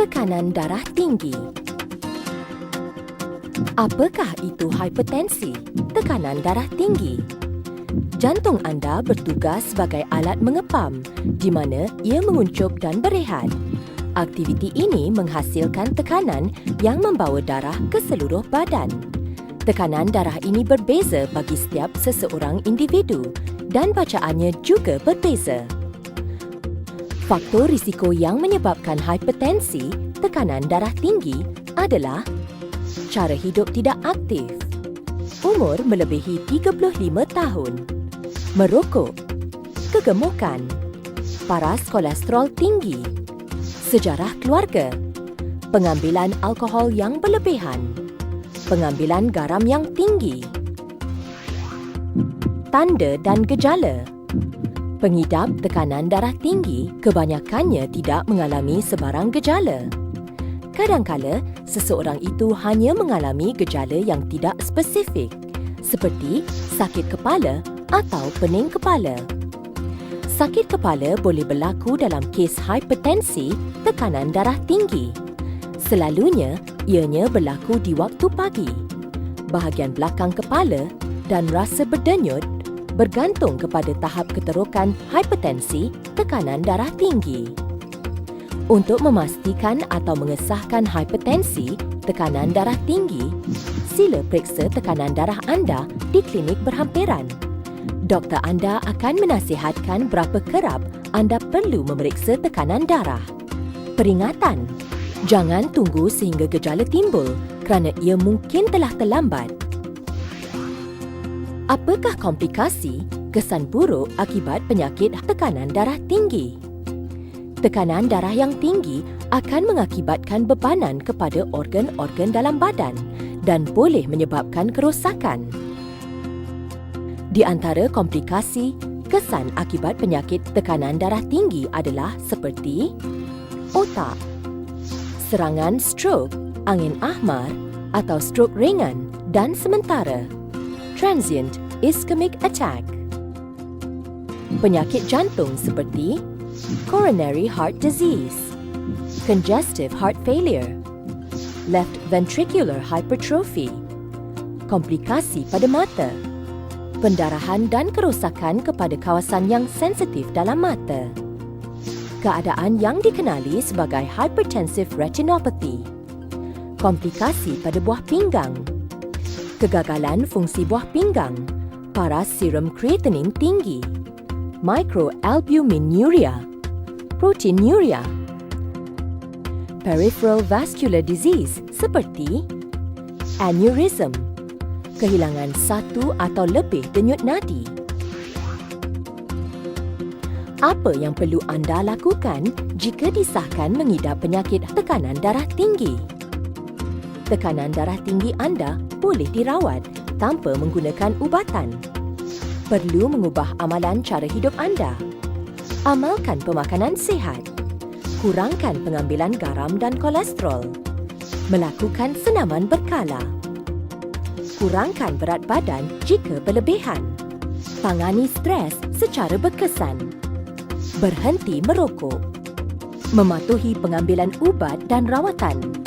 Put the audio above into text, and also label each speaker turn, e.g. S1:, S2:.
S1: Tekanan darah tinggi. Apakah itu hipertensi, tekanan darah tinggi? Jantung anda bertugas sebagai alat mengepam di mana ia menguncup dan berehat. Aktiviti ini menghasilkan tekanan yang membawa darah ke seluruh badan. Tekanan darah ini berbeza bagi setiap seseorang individu dan bacaannya juga berbeza. Faktor risiko yang menyebabkan hipertensi, tekanan darah tinggi adalah cara hidup tidak aktif, umur melebihi 35 tahun, merokok, kegemukan, paras kolesterol tinggi, sejarah keluarga, pengambilan alkohol yang berlebihan, pengambilan garam yang tinggi. Tanda dan gejala. Pengidap tekanan darah tinggi kebanyakannya tidak mengalami sebarang gejala. Kadang-kala, seseorang itu hanya mengalami gejala yang tidak spesifik, seperti sakit kepala atau pening kepala. Sakit kepala boleh berlaku dalam kes hipertensi, tekanan darah tinggi. Selalunya, ianya berlaku di waktu pagi. Bahagian belakang kepala dan rasa berdenyut bergantung kepada tahap keterukan hipertensi, tekanan darah tinggi. Untuk memastikan atau mengesahkan hipertensi, tekanan darah tinggi, sila periksa tekanan darah anda di klinik berhampiran. Doktor anda akan menasihatkan berapa kerap anda perlu memeriksa tekanan darah. Peringatan, jangan tunggu sehingga gejala timbul kerana ia mungkin telah terlambat. Apakah komplikasi, kesan buruk akibat penyakit tekanan darah tinggi? Tekanan darah yang tinggi akan mengakibatkan bebanan kepada organ-organ dalam badan dan boleh menyebabkan kerosakan. Di antara komplikasi, kesan akibat penyakit tekanan darah tinggi adalah seperti otak, serangan strok, angin ahmar atau strok ringan dan sementara, transient ischemic attack. Penyakit jantung seperti coronary heart disease, congestive heart failure, left ventricular hypertrophy, komplikasi pada mata, pendarahan dan kerosakan kepada kawasan yang sensitif dalam mata, keadaan yang dikenali sebagai hypertensive retinopathy, komplikasi pada buah pinggang, kegagalan fungsi buah pinggang, paras serum kreatinin tinggi, microalbuminuria, proteinuria, peripheral vascular disease seperti aneurysm, kehilangan satu atau lebih denyut nadi. Apa yang perlu anda lakukan jika disahkan mengidap penyakit tekanan darah tinggi? Tekanan darah tinggi anda boleh dirawat tanpa menggunakan ubatan. Perlu mengubah amalan cara hidup anda. Amalkan pemakanan sihat. Kurangkan pengambilan garam dan kolesterol. Melakukan senaman berkala. Kurangkan berat badan jika berlebihan. Tangani stres secara berkesan. Berhenti merokok. Mematuhi pengambilan ubat dan rawatan.